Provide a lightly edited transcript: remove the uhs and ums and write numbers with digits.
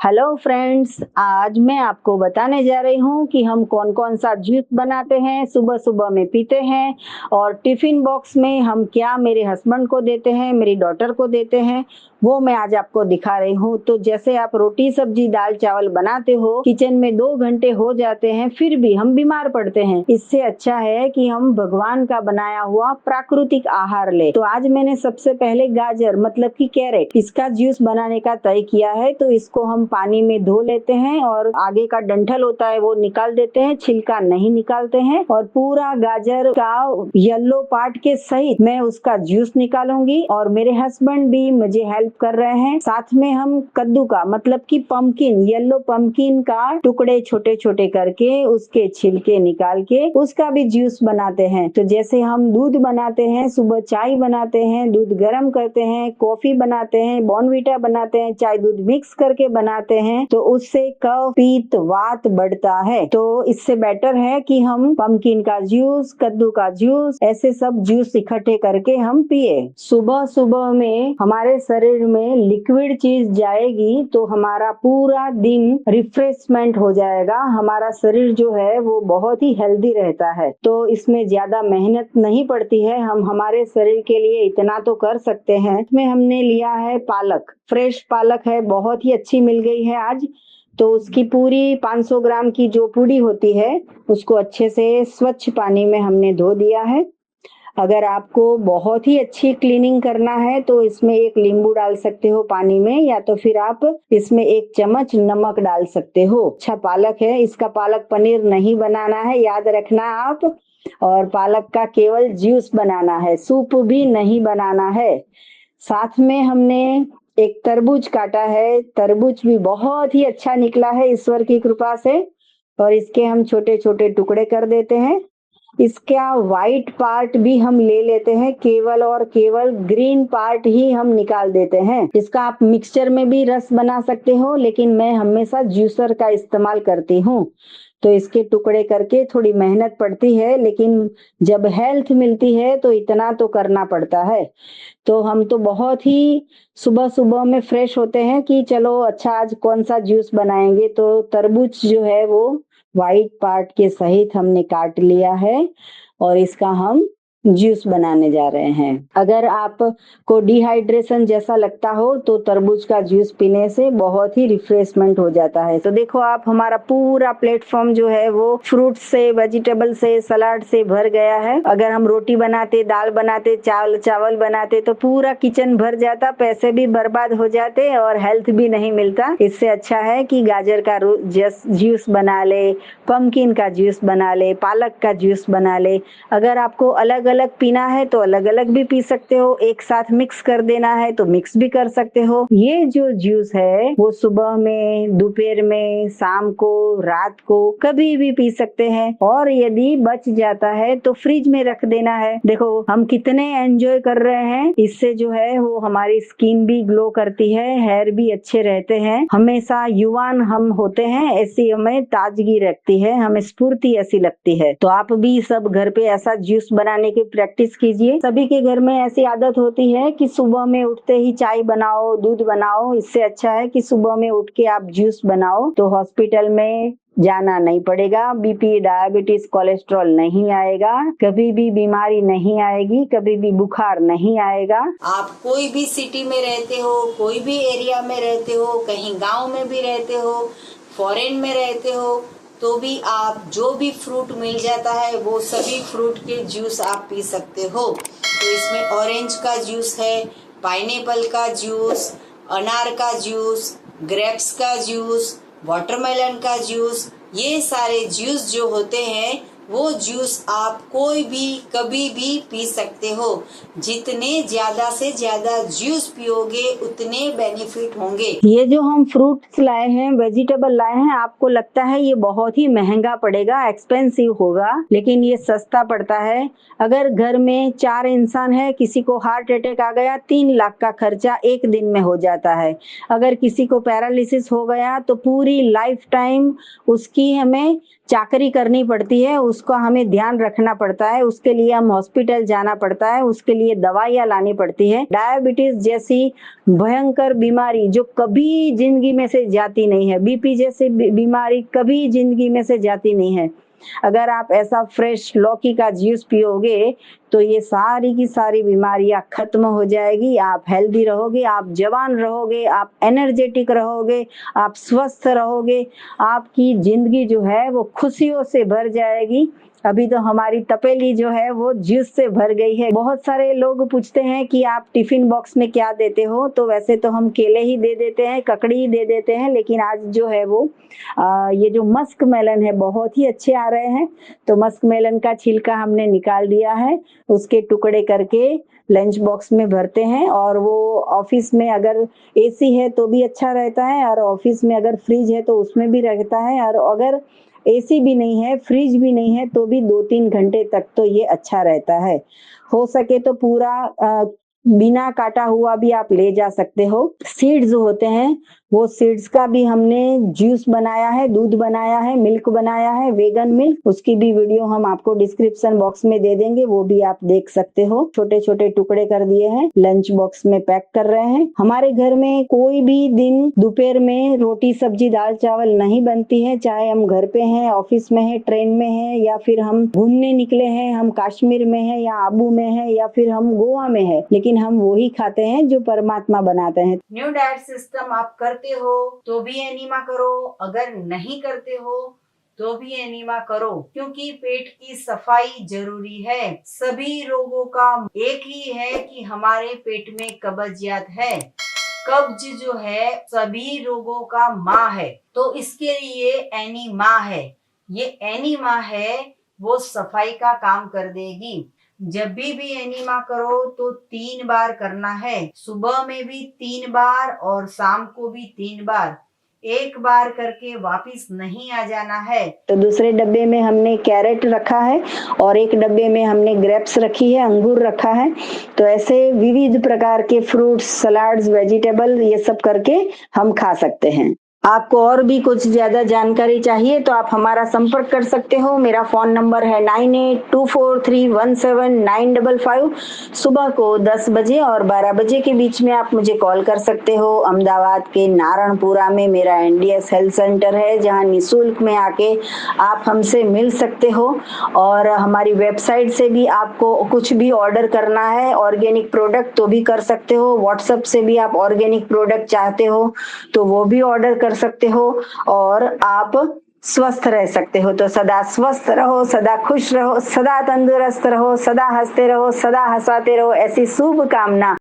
Hello friends, आज मैं आपको बताने जा रही हूँ कि हम कौन कौन सा जूस बनाते हैं, सुबह सुबह में पीते हैं और टिफिन बॉक्स में हम क्या मेरे हस्बैंड को देते हैं, मेरी डॉटर को देते हैं, वो मैं आज आपको दिखा रही हूँ। तो जैसे आप रोटी सब्जी दाल चावल बनाते हो, किचन में 2 घंटे हो जाते हैं, फिर भी हम बीमार पड़ते हैं। इससे अच्छा है कि हम भगवान का बनाया हुआ प्राकृतिक आहार ले। तो आज मैंने सबसे पहले गाजर मतलब कि कैरेट, इसका जूस बनाने का तय किया है। तो इसको हम पानी में धो लेते हैं और आगे का डंठल होता है वो निकाल देते हैं, छिलका नहीं निकालते हैं। और पूरा गाजर का येलो पार्ट के सहित मैं उसका जूस निकालूंगी और मेरे हस्बैंड भी मुझे हेल्प कर रहे हैं। साथ में हम कद्दू का मतलब कि पंपकिन, येलो पंपकिन का टुकड़े छोटे छोटे करके उसके छिलके निकाल के उसका भी जूस बनाते हैं। तो जैसे हम दूध बनाते हैं, सुबह चाय बनाते हैं, दूध गर्म करते हैं, कॉफी बनाते हैं, बॉर्नवीटा बनाते हैं, चाय दूध मिक्स करके बनाते हैं, तो उससे कफ पित्त वात बढ़ता है। तो इससे बेटर है कि हम पंपकिन का जूस, कद्दू का जूस, ऐसे सब जूस इकट्ठे करके हम पिए। सुबह सुबह में हमारे शरीर में लिक्विड चीज जाएगी तो हमारा पूरा दिन रिफ्रेशमेंट हो जाएगा। हमारा शरीर जो है वो बहुत ही हेल्दी रहता है। तो इसमें ज्यादा मेहनत नहीं पड़ती है, हम हमारे शरीर के लिए इतना तो कर सकते हैं। इसमें हमने लिया है पालक, फ्रेश पालक है, बहुत ही अच्छी मिल गई है आज। तो उसकी पूरी 500 ग्राम की जो पूरी होती है उसको अच्छे से स्वच्छ पानी में हमने धो दिया है। अगर आपको बहुत ही अच्छी क्लीनिंग करना है तो इसमें 1 नींबू डाल सकते हो पानी में, या तो फिर आप इसमें 1 चम्मच नमक डाल सकते हो। अच्छा पालक है, इसका पालक पनीर नहीं बनाना है, याद रखना आप। और पालक का केवल जूस बनाना है, सूप भी नहीं बनाना है। साथ में हमने एक तरबूज काटा है, तरबूज भी बहुत ही अच्छा निकला है ईश्वर की कृपा से। और इसके हम छोटे छोटे टुकड़े कर देते हैं। इसका व्हाइट पार्ट भी हम ले लेते हैं, केवल और केवल ग्रीन पार्ट ही हम निकाल देते हैं। इसका आप मिक्सचर में भी रस बना सकते हो, लेकिन मैं हमेशा जूसर का इस्तेमाल करती हूँ। तो इसके टुकड़े करके थोड़ी मेहनत पड़ती है, लेकिन जब हेल्थ मिलती है तो इतना तो करना पड़ता है। तो हम तो बहुत ही सुबह सुबह में फ्रेश होते हैं कि चलो अच्छा आज कौन सा जूस बनाएंगे। तो तरबूज जो है वो व्हाइट पार्ट के सहित हमने काट लिया है और इसका हम जूस बनाने जा रहे हैं। अगर आपको डिहाइड्रेशन जैसा लगता हो तो तरबूज का जूस पीने से बहुत ही रिफ्रेशमेंट हो जाता है। तो देखो आप, हमारा पूरा प्लेटफॉर्म जो है वो फ्रूट से, वेजिटेबल से, सलाद से भर गया है। अगर हम रोटी बनाते, दाल बनाते, चावल बनाते तो पूरा किचन भर जाता, पैसे भी बर्बाद हो जाते और हेल्थ भी नहीं मिलता। इससे अच्छा है कि गाजर का जूस बना ले, पंपकिन का जूस बना ले, पालक का जूस बना ले। अगर आपको अलग अलग पीना है तो अलग अलग भी पी सकते हो, एक साथ मिक्स कर देना है तो मिक्स भी कर सकते हो। ये जो जूस है वो सुबह में, दोपहर में, शाम को, रात को कभी भी पी सकते हैं। और यदि बच जाता है तो फ्रिज में रख देना है। देखो हम कितने एंजॉय कर रहे हैं, इससे जो है वो हमारी स्किन भी ग्लो करती है, हेयर भी अच्छे रहते हैं, हमेशा युवान हम होते हैं, ऐसी हमें ताजगी रखती है, हमें स्फूर्ति ऐसी लगती है। तो आप भी सब घर पे ऐसा जूस बनाने की प्रैक्टिस कीजिए। सभी के घर में ऐसी आदत होती है कि सुबह में उठते ही चाय बनाओ, दूध बनाओ। इससे अच्छा है कि सुबह में उठ के आप जूस बनाओ, तो हॉस्पिटल में जाना नहीं पड़ेगा, बीपी, डायबिटीज, कोलेस्ट्रॉल नहीं आएगा, कभी भी बीमारी नहीं आएगी, कभी भी बुखार नहीं आएगा। आप कोई भी सिटी में रहते हो, कोई भी एरिया में रहते हो, कहीं गांव में भी रहते हो, फॉरेन में रहते हो, तो भी आप जो भी फ्रूट मिल जाता है वो सभी फ्रूट के जूस आप पी सकते हो। तो इसमें ऑरेंज का जूस है, पाइनएप्पल का जूस, अनार का जूस, ग्रेप्स का जूस, वाटरमेलन का जूस, ये सारे जूस जो होते हैं वो जूस आप कोई भी कभी भी पी सकते हो। जितने ज्यादा से ज्यादा जूस पियोगे उतने बेनिफिट होंगे। ये जो हम फ्रूट्स लाए हैं, वेजिटेबल लाए हैं, आपको लगता है ये बहुत ही महंगा पड़ेगा, एक्सपेंसिव होगा, लेकिन ये सस्ता पड़ता है। अगर घर में 4 इंसान है, किसी को हार्ट अटैक आ गया, 3 लाख का खर्चा 1 दिन में हो जाता है। अगर किसी को पैरालिसिस हो गया तो पूरी लाइफ टाइम उसकी हमें चाकरी करनी पड़ती है, उसका हमें ध्यान रखना पड़ता है, उसके लिए हम हॉस्पिटल जाना पड़ता है, उसके लिए दवाइयाँ लानी पड़ती है। डायबिटीज जैसी भयंकर बीमारी जो कभी जिंदगी में से जाती नहीं है, बीपी जैसी बीमारी कभी जिंदगी में से जाती नहीं है। अगर आप ऐसा फ्रेश लौकी का जूस पियोगे तो ये सारी की सारी बीमारियां खत्म हो जाएगी, आप हेल्दी रहोगे, आप जवान रहोगे, आप एनर्जेटिक रहोगे, आप स्वस्थ रहोगे, आपकी जिंदगी जो है वो खुशियों से भर जाएगी। अभी तो हमारी तपेली जो है वो जूस से भर गई है। बहुत सारे लोग पूछते हैं कि आप टिफिन बॉक्स में क्या देते हो, तो वैसे तो हम केले ही दे देते हैं, ककड़ी ही दे देते हैं, लेकिन आज जो है वो ये जो मस्क मेलन है बहुत ही अच्छे आ रहे हैं, तो मस्क मेलन का छिलका हमने निकाल दिया है, उसके टुकड़े करके लंच बॉक्स में भरते हैं। और वो ऑफिस में अगर एसी है तो भी अच्छा रहता है, और ऑफिस में अगर फ्रिज है तो उसमें भी रहता है, और अगर एसी भी नहीं है, फ्रिज भी नहीं है, तो भी 2-3 घंटे तक तो ये अच्छा रहता है। हो सके तो पूरा बिना काटा हुआ भी आप ले जा सकते हो। सीड्स होते हैं, वो सीड्स का भी हमने जूस बनाया है, दूध बनाया है, मिल्क बनाया है, वेगन मिल्क, उसकी भी वीडियो हम आपको डिस्क्रिप्शन बॉक्स में दे देंगे, वो भी आप देख सकते हो। छोटे छोटे टुकड़े कर दिए हैं, लंच बॉक्स में पैक कर रहे हैं। हमारे घर में कोई भी दिन दोपहर में रोटी सब्जी दाल चावल नहीं बनती है, चाहे हम घर पे हैं, ऑफिस में हैं, ट्रेन में हैं, या फिर हम घूमने निकले हैं, हम कश्मीर में हैं या आबू में हैं या फिर हम गोवा में हैं, लेकिन हम वही खाते हैं जो परमात्मा बनाते हैं। न्यू डाइट सिस्टम आप करते हो तो भी एनीमा करो, अगर नहीं करते हो तो भी एनीमा करो, क्योंकि पेट की सफाई जरूरी है। सभी रोगों का एक ही है कि हमारे पेट में कब्जियत है। कब्ज जो है सभी रोगों का माँ है, तो इसके लिए एनीमा है। ये एनीमा है वो सफाई का काम कर देगी। जब भी एनीमा करो तो 3 बार करना है, सुबह में भी 3 बार और शाम को भी 3 बार। एक बार करके वापिस नहीं आ जाना है। तो दूसरे डब्बे में हमने कैरेट रखा है और एक डब्बे में हमने ग्रेप्स रखी है, अंगूर रखा है। तो ऐसे विविध प्रकार के फ्रूट्स, सलाड्स, वेजिटेबल ये सब करके हम खा सकते हैं। आपको और भी कुछ ज्यादा जानकारी चाहिए तो आप हमारा संपर्क कर सकते हो। मेरा फोन नंबर है 9824317955। सुबह को 10 बजे और 12 बजे के बीच में आप मुझे कॉल कर सकते हो। अहमदाबाद के नारायणपुरा में मेरा एनडीएस हेल्थ सेंटर है, जहां निःशुल्क में आके आप हमसे मिल सकते हो। और हमारी वेबसाइट से भी आपको कुछ भी ऑर्डर करना है, ऑर्गेनिक प्रोडक्ट, तो भी कर सकते हो। व्हाट्सएप से भी आप ऑर्गेनिक प्रोडक्ट चाहते हो तो वो भी ऑर्डर कर सकते हो, और आप स्वस्थ रह सकते हो। तो सदा स्वस्थ रहो, सदा खुश रहो, सदा तंदुरुस्त रहो, सदा हंसते रहो, सदा हंसाते रहो, ऐसी शुभ कामना